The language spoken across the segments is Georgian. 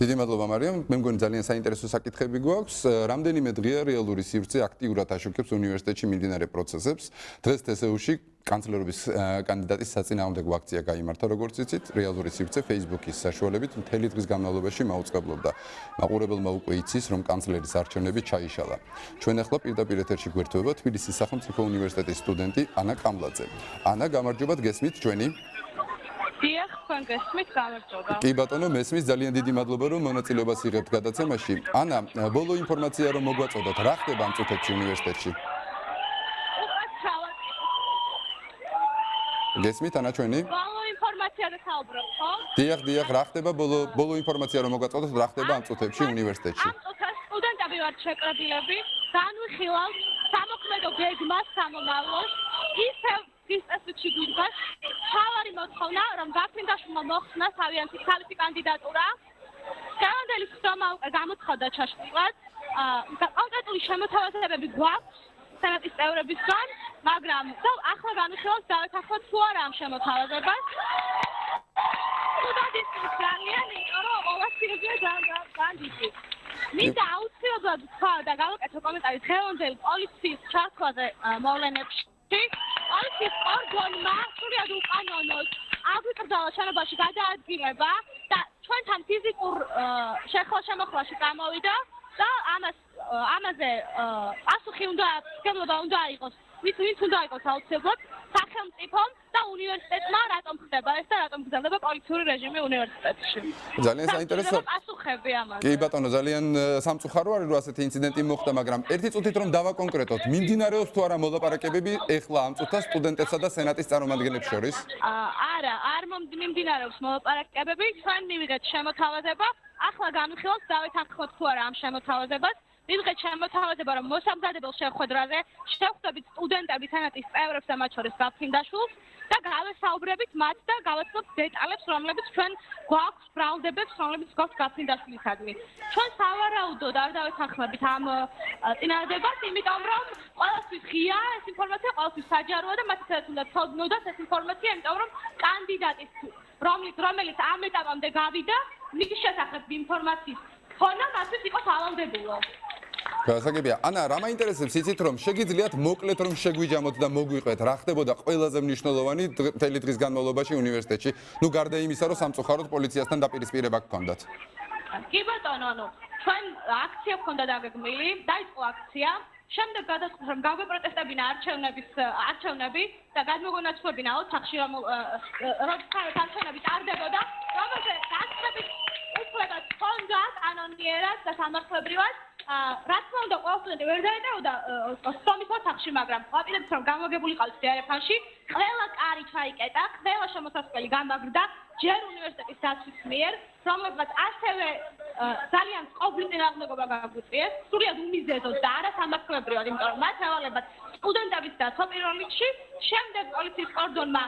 დიდი მადლობა მარიამ, მე მგონი ძალიან საინტერესო საკითხები გვაქვს. რამდენიმე დღეა რეალური სივრცე აქტიურად აშუქებს უნივერსიტეტში მიმდინარე პროცესებს. დღეს TSU-ში კანცლერობის კანდიდატის საწინააღმდეგო აქცია გაიმართა, როგორც იცით, რეალური სივრცე Facebook-ის საშუალებით მთელი დღის განმავლობაში მაუწყებლობდა. მაყურებელმა უკვე იცის, რომ კანცლერის არჩევნები ჩაიშალა. ჩვენ ახლა პირდაპირ ეთერში გვერდება თბილისის სახელმწიფო უნივერსიტეტის სტუდენტი ანა კამლაძე. ანა, გამარჯობათ, გესმით ჩვენი? დიახ, თქვენ გესმით, გამარჯობა. კი ბატონო, მესმის, ძალიან დიდი მადლობა, რომ მონაწილეობას იღებთ გადაცემაში. ანა, ბოლო ინფორმაცია რომ მოგვაწოდოთ, რა ხდება ამ წუთებში უნივერსიტეტში? გესმით, ანა ჩვენი? ბოლო ინფორმაციაზე საუბრობ, ხო? დიახ, რა ხდება ბოლო ინფორმაცია რომ მოგვაწოდოთ, რა ხდება ამ წუთებში უნივერსიტეტში? ამ წუთას სტუდენტები ვართ შეკრებილები, განვიხილავთ სამოქმედო გეგმას სამომავლოს, ისევ ინსტიტუტში გვიდგას თავარი მოთხოვნა, რომ გაფრინდაშვილმა მოხსნა თავისი კანდიდატურა. დღევანდელი სხდომა უკვე გამოცხადდა ჩაშლილად. კონკრეტული შემოთავაზებები გვაქვს სენატის წევრებისგან, მაგრამ ახლა განვიხილავთ დავეთანხმოთ თუ არა ამ შემოთავაზებას. სტუდენტის ძალიან, იმიტომ რომ ყოველთვის განდიდი. მინდა აუცილებლად თქვა და გავაკეთო კომენტარი დღევანდელი პოლიციის ჩართვაზე მოვლენებში. პოლიციის ორგანომა სრულად უკანონოდ აგვიკრძალა შენობაში გადაადგილება და ჩვენთან ფიზიკურ შეხლა-შემოხლაში გამოვიდა და ამაზე პასუხი უნდა იყოს ვინც უნდა იყოს აუცილებლად სახელმწიფომ და უნივერსიტეტმა რატომ ხდება ეს და რატომ გრძელდება პოლიციური რეჟიმი უნივერსიტეტში. ძალიან საინტერესო. პასუხები ამაზე. კი ბატონო, ძალიან სამწუხარო არის რომ ასეთი ინციდენტი მოხდა, მაგრამ ერთი წუთით რომ დავაკონკრეტოთ, მიმდინარეობს თუ არა მოლაპარაკებები ეხლა ამ წუთას სტუდენტებსა და სენატის წარმომადგენლებს შორის? არა, არ მიმდინარეობს მოლაპარაკებები, ჩვენ მივიღეთ შემოთავაზება, ახლა განვიხილავთ დავეთანხმოთ თუ არა ამ შემოთავაზებას. მივიღეთ შემოთავაზება, რომ მოსამზადებელ შეხვედრაზე შევხვდებით სტუდენტები სენატის წევრებს და მათ შორის გაფრინდაშვილს და გავესაუბრებით მათ და გავაცნობთ დეტალებს, რომლებიც ჩვენ გვაქვს ბრალდებებს, რომლებიც გვაქვს გაფრინდაშვილისადმი. ჩვენ სავარაუდოდ არ დავეთანხმებით ამ წინადადებას, იმიტომ რომ ყველასთვის ღია ეს ინფორმაცია, ყველასთვის საჯაროა და მათ ისედაც უნდა ცოდნოდათ ეს ინფორმაცია, იმიტომ რომ კანდიდატის რომელიც ამ ეტაპამდე გავიდა, მის შესახებ ინფორმაციის ფონა მათთვის იყოს ავალდებულო. გასაგებია. ანა, რა მაინტერესებს იცით რომ შეგიძლიათ მოკლედ რომ შეგვიჯამოთ და მოგვიყვეთ, რა ხდებოდა ყველაზე მნიშვნელოვანი მთელი დღის განმავლობაში უნივერსიტეტში. ნუ გარდა იმისა, რომ სამწუხაროდ პოლიციასთან დაპირისპირება გქონდათ. კი ბატონო, ჩვენ აქცია გქონდა დაგეგმილი, დაიწყო აქცია. შემდეგ გადაწყვეტ რომ გავეპროტესტებინა არჩევნები და გადმოგონაცვლებინა ოთახში რომ არჩევნები ტარდებოდა, რომელზე გასწრებით უფლება ჰქონდა კანონიერად და სამართლებრივად. რა თქმა უნდა, ყველა სტუდენტი ვერ დაეტევოდა სტომის ოთახში, მაგრამ ვაპირებთ რომ გამოგებულიყავით დერეფანში, ყველა კარი ჩაიკეტა, ყველა შემოსასვლელი გამაგრდა ჯერ უნივერსიტეტის დაცვის მიერ, რომლებმაც ასევე ძალიან ყოვლი წინააღმდეგობა გაგვიწიეს, სრულიად უმიზეზოდ და არა სამართლებრივად, იმიტომ რომ მათ ევალებათ სტუდენტების დაცვა პირველ რიგში, შემდეგ პოლიციის კორდონმა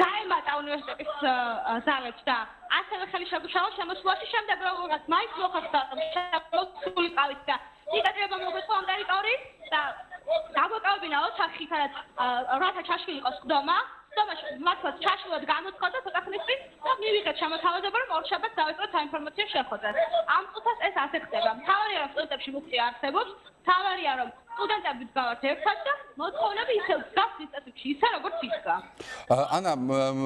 დაემატა უნივერსიტეტის ზალებს და ასევე ხელი შეგუშალა შემოსვლაში, შემდეგ როგორღაც მაინც მოხდა რომ შემოსულიყავით და იტატრება მოგვეწყო ამ ტერიტორიის და დაგვეკავებინა ოთახი, სადაც რათა ჩაშლილი იყო სხდომა. სხდომაში მართლაც ჩაშლილად გამოცხადდა ცოტა ხნის წინ და მივიღეთ შემოთავაზება, რომ ორშაბათს დავიწყოთ საინფორმაციო შეხვედრას. ამ წუთას ეს ასე ხდება. მთავარია რომ სტუდენტებში მუხტი არსებობს, მთავარია რომ სტუდენტები გავართ ერთად და მოთხოვნები ისევ დგას ინსტიტუტში, ისე როგორც იდგა. ანა,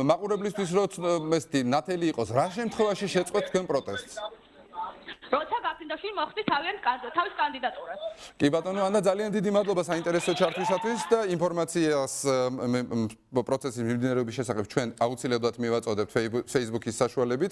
მაყურებლისთვის რომ ესეთი ნათელი იყოს, რა შემთხვევაში შეწყვეტ თქვენ პროტესტს? როცა გაფრინდაშვილი მოხდის თავის კანდიდატურას. კი ბატონო, ანა, ძალიან დიდი მადლობა საინტერესო ჩართვისათვის და ინფორმაციას პროცესის მიმდინარეობის შესახებ ჩვენ აუცილებლად მივაწოდებთ Facebook-ის საშუალებით.